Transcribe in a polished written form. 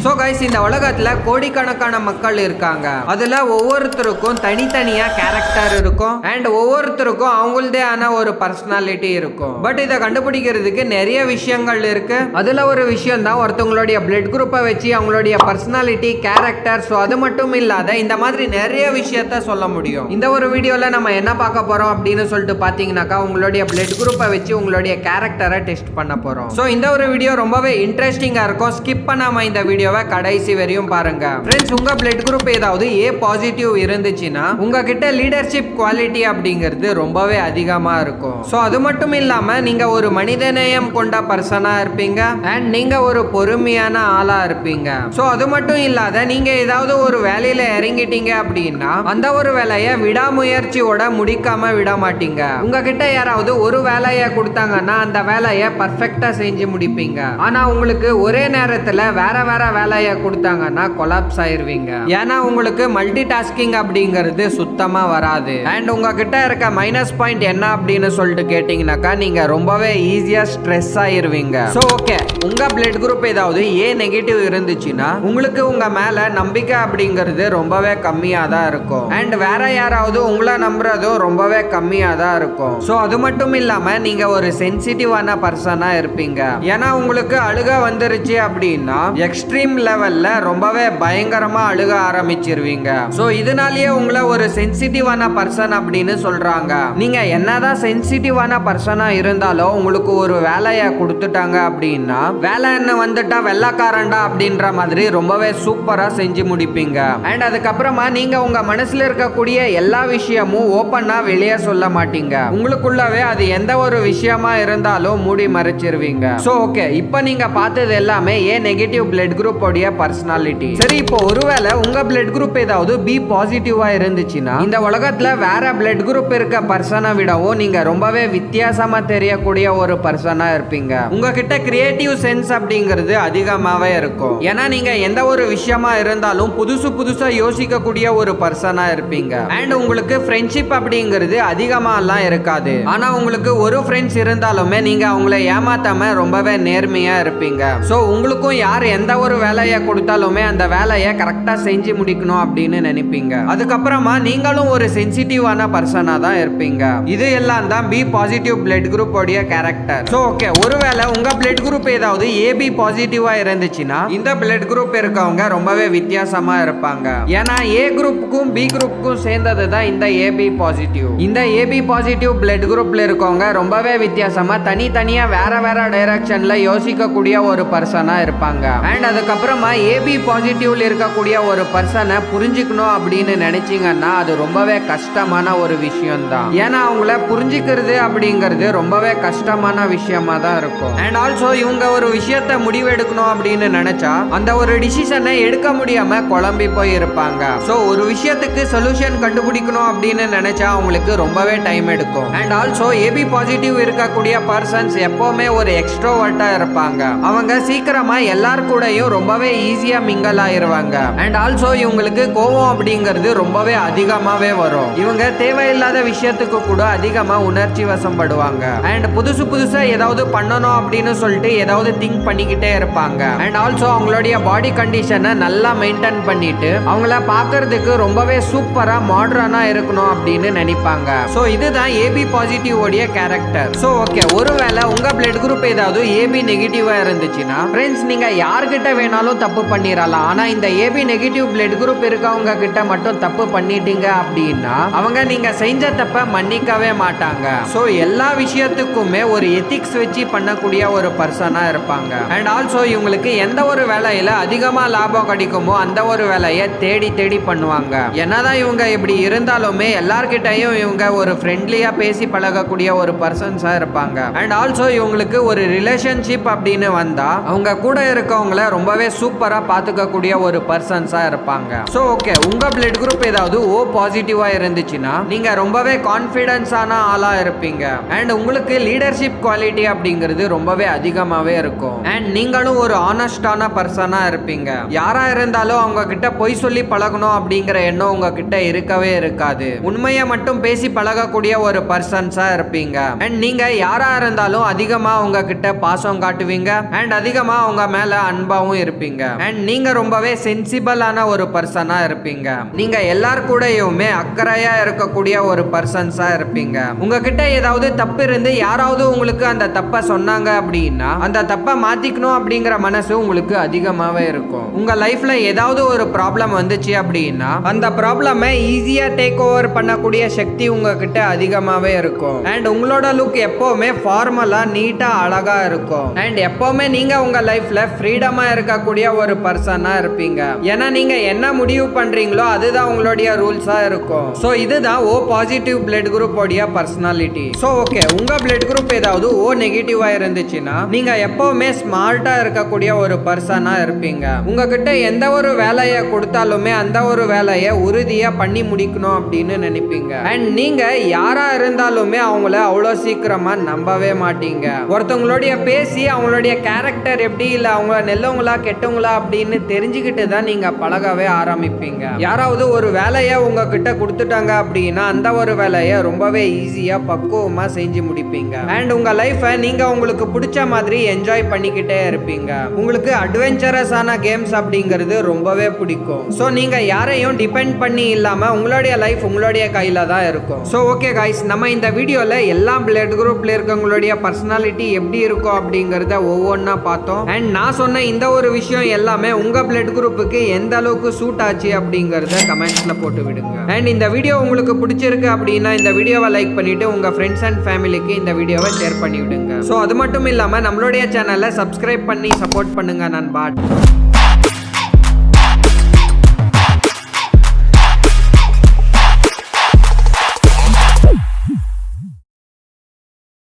So guys, இந்த உலகத்துல கோடிக்கணக்கான மக்கள் இருக்காங்க. அதுல ஒவ்வொருத்தருக்கும் தனித்தனியா கேரக்டர் இருக்கும் அண்ட் ஒவ்வொருத்தருக்கும் அவங்களதே ஆன ஒரு பர்சனாலிட்டி இருக்கும். பட் இதை கண்டுபிடிக்கிறதுக்கு நிறைய விஷயங்கள் இருக்கு. அதுல ஒரு விஷயம் தான் ஒருத்தவங்களுடைய பிளட் குரூப்பை வச்சு அவங்களுடைய பர்சனாலிட்டி, கேரக்டர், ஸோ அது மட்டும் இல்லாத இந்த மாதிரி நிறைய விஷயத்த சொல்ல முடியும். இந்த ஒரு வீடியோல நம்ம என்ன பார்க்க போறோம் அப்படின்னு சொல்லிட்டு பாத்தீங்கன்னாக்கா, உங்களுடைய பிளட் குரூப்பை வச்சு உங்களுடைய கேரக்டரை டெஸ்ட் பண்ண போறோம். ஸோ இந்த ஒரு வீடியோ ரொம்பவே இன்ட்ரெஸ்டிங்கா இருக்கும். ஸ்கிப் பண்ணாம இந்த வீடியோவை கடைசி வரையும் பாருங்க. ஃப்ரெண்ட்ஸ், உங்க பிளட் குரூப் ஏதாவது A பாசிட்டிவ் இருந்துச்சுன்னா உங்ககிட்ட லீடர்ஷிப் குவாலிட்டி அப்படிங்கிறது ரொம்பவே அதிகமா இருக்கும். ஸோ அது மட்டும் இல்லாம நீங்க ஒரு மனிதநேயம் கொண்ட பர்சனா இருப்பீங்க அண்ட் நீங்க ஒரு பொறுமையான ஆளா இருப்பீங்க. ஸோ அது மட்டும் இல்லாத நீங்க ஏதாவது ஒரு வேலையில இறங்கிட்டீங்க அப்படின்னா அந்த ஒரு வேலையை விடாமுயற்சியோட முடிக்காம விட மாட்டீங்க. உங்ககிட்ட யாராவது ஒரு வேலையை கொடுத்தாங்கன்னா அந்த வேலையை பர்ஃபெக்டா செஞ்சு முடிப்பீங்க. ஆனா உங்களுக்கு ஒரே நேரத்துல வேற வேற வேலையை கொடுத்தாங்கன்னா கொலாப்ஸ் ஆயிருவீங்க. ஏன்னா உங்களுக்கு மல்டி டாஸ்கிங் அப்படிங்கிறது சுத்தமா வராது. அண்ட் உங்ககிட்ட இருக்க மைனஸ் பாயிண்ட் என்ன அப்படின்னு சொல்லிட்டு கேட்டீங்கன்னாக்கா, நீங்க ரொம்பவே ஈஸியா ஸ்ட்ரெஸ் ஆயிருவீங்க. சோ ஓகே, உங்க பிளட் குரூப் ஏதாவது A நெகட்டிவ் இருந்துச்சுன்னா உங்களுக்கு உங்க மேல நம்பிக்கை அப்படிங்கிறது ரொம்பவே கம்மியா தான் இருக்கும். அண்ட் வேற யாராவது உங்களை நம்புறதும் ரொம்பவே கம்மியா தான் இருக்கும். சோ அது மட்டும் இல்லாம நீங்க ஒரு சென்சிட்டிவான பர்சனா இருப்பீங்க. ஏன்னா உங்களுக்கு அழுக வந்துருச்சு அப்படின்னா எக்ஸ்ட்ரீம் லெவல்ல ரொம்பவே பயங்கரமா அழுக ஆரம்பிச்சிருவீங்க. சோ இதனாலேயே உங்களை ஒரு சென்சிட்டிவான பர்சன் அப்படின்னு சொல்றாங்க. நீங்க என்னதான் சென்சிட்டிவான பர்சனா இருந்தாலும் உங்களுக்கு ஒரு வேலையை கொடுத்துட்டாங்க அப்படின்னா வேலை என்ன வந்துட்டா வெள்ளக்காரண்டா அப்படின்ற மாதிரி ரொம்பவே சூப்பரா செஞ்சு முடிப்பீங்க. அண்ட் அதுக்கப்புறமா நீங்க உங்க மனசுல இருக்கக்கூடிய எல்லா விஷயமும் ஓப்பனா வெளியே சொல்ல மாட்டீங்க. உங்களுக்குள்ளவே அது எந்த ஒரு விஷயமா இருந்தாலும் மூடி மறைச்சிருவீங்க. சோ ஓகே, இப்போ நீங்க பார்த்தது எல்லாமே A நெகட்டிவ் பிளட் குரூப் உடைய பர்சனாலிட்டி. சரி, இப்போ ஒருவேளை உங்க பிளட் குரூப் ஏதாவது B பாசிட்டிவா இருந்துச்சுன்னா இந்த உலகத்துல வேற பிளட் குரூப் இருக்க பர்சனை விடவும் நீங்க ரொம்பவே வித்தியாசமா தெரியக்கூடிய ஒரு பர்சனா இருப்பீங்க. உங்ககிட்ட கிரியேட்டிவ் சென்ஸ் அப்படிங்கிறது அதிகமாவே இருக்கும். ஏன்னா நீங்க எந்த ஒரு விஷயமா இருந்தாலும் புதுசா யோசிக்கக்கூடிய ஒரு பர்சனா இருப்பீங்க. அண்ட் உங்களுக்கு ஃப்ரெண்ட்ஷிப் அப்படிங்கிறது அதிகமா எல்லாம் இருக்காது. ஆனா உங்களுக்கு ஒரு ஃப்ரெண்ட்ஸ் இருந்தாலுமே நீங்க அவங்களை ஏமாத்தாம ரொம்பவே நேர்மையா இருப்பீங்க. சோ உங்களுக்கும் யார் எந்த ஒரு வேலையை கொடுத்தாலுமே அந்த வேலையை கரெக்டா செஞ்சு முடிக்கணும் அப்படின்னு நினைப்பீங்க. அதுக்கப்புறமா நீங்களும் ஒரு சென்சிட்டிவான பர்சனா தான் இருப்பீங்க. இது எல்லாம் தான் B பாசிட்டிவ் பிளட் குரூப் உடைய கேரக்டர். சோ ஓகே, ஒருவேளை உங்க பிளட் குரூப் ஏதாவது AB பாசிட்டிவா இருந்துச்சுன்னா இந்த பிளட் குரூப் இருக்கவங்க ரொம்பவே வித்தியாசமா இருப்பாங்க. ஏன்னா A குரூப்புக்கும் B குரூப்புக்கும் சேர்ந்தது தான் இந்த AB பாசிட்டிவ். இந்த AB பாசிட்டிவ் பிளட் குரூப்ல இருக்கவங்க ரொம்பவே வித்தியாசமா தனித்தனியா வேற வேற டைரக்ஷன்ல யோசிக்கக்கூடிய ஒரு பர்சனா இருப்பாங்க. அண்ட் அதுக்கப்புறமா AB பாசிட்டிவ்ல இருக்கக்கூடிய ஒரு பர்சனை புரிஞ்சுக்கணும் அப்படின்னு நினைச்சீங்கன்னா அது ரொம்பவே கஷ்டமான ஒரு விஷயம் தான். ஏன்னா அவங்கள புரிஞ்சுக்கிறது அப்படிங்கிறது ரொம்பவே கஷ்டமான விஷயமா தான் இருக்கும். அண்ட் ஆல்சோ இவங்க ஒரு விஷயத்தை முடிவெடுக்கணும் அப்படின்னு நினைச்சா அந்த ஒரு டிசிஷனை எடுக்க முடியாம குழம்பி போய் இருப்பாங்க. சோ ஒரு விஷயத்துக்கு சொல்யூஷன் கண்டுபிடிக்கணும் அப்படின்னு நினைச்சா அவங்களுக்கு ரொம்பவே டைம் எடுக்கும். அண்ட் ஆல்சோ AB பாசிட்டிவ் இருக்கக்கூடிய பர்சன்ஸ் எப்பவுமே ஒரு எக்ஸ்ட்ரோவர்ட்டா இருப்பாங்க. அவங்க சீக்கிரமா எல்லார் கூடயும் ரொம்பவே ஈஸியா மிங்கல் ஆயிருவாங்க. அண்ட் ஆல்சோ இவங்களுக்கு கோவம் அப்படிங்கிறது ரொம்பவே அதிகமாவே வரும். இவங்க தேவையில்லாத விஷயத்துக்கு கூட அதிகமா உணர்ச்சி வசப்படுவாங்க. அண்ட் புதுசா ஏதாவது பண்ணணும் அப்படின்னு சொல்லிட்டு ஏதாவது திங்க் பண்ணிக்கிட்டே இருப்பாங்க. அண்ட் ஆல்சோ அவங்களுடைய பாடி கண்டிஷனை நல்லா மெயின்டைன் பண்ணிட்டு அவங்கள பார்க்கறதுக்கு ரொம்பவே சூப்பரா மாடர்னா இருக்கணும் அப்படின்னு நினைப்பாங்க. சோ இதுதான் AB பாசிட்டிவ் உடைய கேரக்டர். சோ ஓகே, ஒருவேளை உங்க பிளட் குரூப் ஏதாவது AB நெகட்டிவா இருந்துச்சுன்னா ஃப்ரெண்ட்ஸ், நீங்க யார்கிட்ட வேணாலும் தப்பு பண்ணிடலாம். ஆனா இந்த AB நெகட்டிவ் பிளட் குரூப் இருக்கவங்க கிட்ட மட்டும் தப்பு பண்ணிட்டீங்க அப்படின்னா அவங்க நீங்க செஞ்ச தப்ப மன்னிக்கவே மாட்டாங்க. சோ எல்லா விஷயத்துக்குமே ஒரு எத்திக்ஸ் வச்சு பண்ணக்கூடிய ஒரு பர்சனா இருப்பாங்க. அண்ட் ஆல்சோ இவங்களுக்கு எந்த ஒரு வேலையில அதிகமா லாபம் கிடைக்குமோ அந்த ஒரு வேலையை தேடி பண்ணுவாங்க. என்னதான் இவங்க இப்படி இருந்தாலுமே எல்லார்கிட்டையும் இவங்க ஒரு ஃப்ரெண்ட்லியா பேசி பழகக்கூடிய ஒரு பர்சன்ஸா இருப்பாங்க. அண்ட் ஆல்சோ இவங்களுக்கு ஒரு ரிலேஷன்ஷிப் அப்படின்னு வந்தா அவங்க கூட இருக்கவங்கள ரொம்பவே சூப்பரா பாத்துக்கக்கூடிய ஒரு பர்சன்ஸா இருப்பாங்க. சோ ஓகே, உங்க பிளட் குரூப் ஏதாவது O பாசிட்டிவா இருந்துச்சுன்னா நீங்க ரொம்பவே கான்ஃபிடன்ஸான ஆளா இருப்பீங்க. அண்ட் உங்களுக்கு லீடர்ஷிப் குவாலிட்டி அப்படிங்கிறது ரொம்பவே அதிகமாவே இருக்கும். அண்ட் நீங்களும் ஒரு ஆனஸ்டான பர்சனா இருப்பீங்க. யாரா இருந்தாலும் அவங்க கிட்ட பொய் சொல்லி பழகணும் அப்படிங்கிற எண்ணம் உங்ககிட்ட இருக்கவே இருக்காது. உண்மையை மட்டும் பேசி பழகக்கூடிய ஒரு பர்சன்ஸா இருப்பீங்க. அண்ட் நீங்க யாரா இருந்தாலும் அதிகமா உங்ககிட்ட பாசம் காட்டுவீங்க அண்ட் அதிகமா உங்க மேல அன்பாவும் இருப்பீங்க. இருப்பீங்க. அண்ட் நீங்க ரொம்பவே சென்சிபிளான ஒரு பர்சனா இருப்பீங்க. நீங்க எல்லார் கூடயுமே அக்கறையா இருக்கக்கூடிய ஒரு பர்சன்ஸா இருப்பீங்க. உங்ககிட்ட ஏதாவது தப்பு இருந்து யாராவது உங்களுக்கு அந்த தப்பை சொன்னாங்க அப்படின்னா அந்த தப்பை மாத்திக்கணும் அப்படிங்கிற மனசு உங்களுக்கு அதிகமாவே இருக்கும். உங்க லைஃப்ல ஏதாவது ஒரு ப்ராப்ளம் வந்துச்சு அப்படின்னா அந்த ப்ராப்ளமை ஈஸியா டேக் ஓவர் பண்ணக்கூடிய சக்தி உங்ககிட்ட அதிகமாவே இருக்கும். அண்ட் உங்களோட லுக் எப்பவுமே ஃபார்மலா நீட்டா அழகா இருக்கும். அண்ட் எப்பவுமே நீங்க உங்க லைஃப்ல ஃப்ரீடமா இருக்கக்கூடிய ஒரு பர்சனா இருப்பீங்க. ஏன்னா நீங்க என்ன முடிவு பண்றீங்களோ அதுதான் உங்களுடைய ரூல்ஸா இருக்கும். சோ இதுதான் ஓ பாசிட்டிவ் பிளட் குரூப் உடைய பர்சனாலிட்டி. சோ ஓகே, உங்க பிளட் குரூப் ஏதாவது ஓ நெகட்டிவா இருந்துச்சுன்னா நீங்க எப்பவுமே ஸ்மார்ட்டா இருக்கக்கூடிய ஒரு பர்சனா இருப்பீங்க. உங்ககிட்ட எந்த ஒரு வேலையை கொடுத்தாலுமே அந்த ஒரு வேலையை உறுதியா பண்ணி முடிக்கணும் அப்படின்னு நினைப்பீங்க. அண்ட் நீங்க யாரா இருந்தாலுமே அவங்கள அவ்வளோ சீக்கிரமா நம்பவே மாட்டீங்க. ஒருத்தவங்களுடைய பேசி அவங்களுடைய கேரக்டர் எப்படி இல்ல அவங்க நல்லவங்களா கெட்டவங்களா அப்படின்னு தெரிஞ்சுக்கிட்டு தான் நீங்க பழகவே ஆரம்பிப்பீங்க. யாராவது ஒரு வேலையை உங்ககிட்ட கொடுத்துட்டாங்க அப்படின்னா அந்த ஒரு வேலையை ரொம்பவே ஈஸியா பக்குவமா செஞ்சு முடிப்பீங்க. அண்ட் உங்க லைஃபை நீங்க உங்களுக்கு பிடிச்ச மாதிரி என்ஜாய் பண்ணிக்கிட்டே இருப்பீங்க. உங்களுக்கு அட்வென்ச்சரஸான கேம்ஸ் அப்படிங்கிறது ரொம்பவே பிடிக்கும். ஸோ நீங்க யாரையும் டிபெண்ட் பண்ணி இல்லாம உங்களுடைய லைஃப் உங்களுடைய கையில தான் இருக்கும். ஸோ ஓகே கைஸ், நம்ம இந்த வீடியோல எல்லா பிளட் குரூப்ல இருக்கவங்களுடைய பர்சனாலிட்டி எப்படி இருக்கும் அப்படிங்கறத ஒவ்வொன்றா பார்த்தோம். அண்ட் நான் சொன்ன இந்த ஒரு விஷயம் எல்லாமே உங்க பிளட் குரூப்புக்கு எந்த அளவுக்கு சூட் ஆச்சு அப்படிங்கறத கமெண்ட்ஸ்ல போட்டு விடுங்க. அண்ட் இந்த வீடியோ உங்களுக்கு பிடிச்சிருக்கு அப்படின்னா இந்த வீடியோவை லைக் பண்ணிட்டு உங்க ஃப்ரெண்ட்ஸ் அண்ட் ஃபேமிலிக்கு இந்த வீடியோவை ஷேர் பண்ணி விடுங்க. ஸோ அது மட்டும் இல்லாம நம்மளுடைய சேனலை சப்ஸ்கிரைப் பண்ணி சப்போர்ட் பண்ணுங்க நண்பா.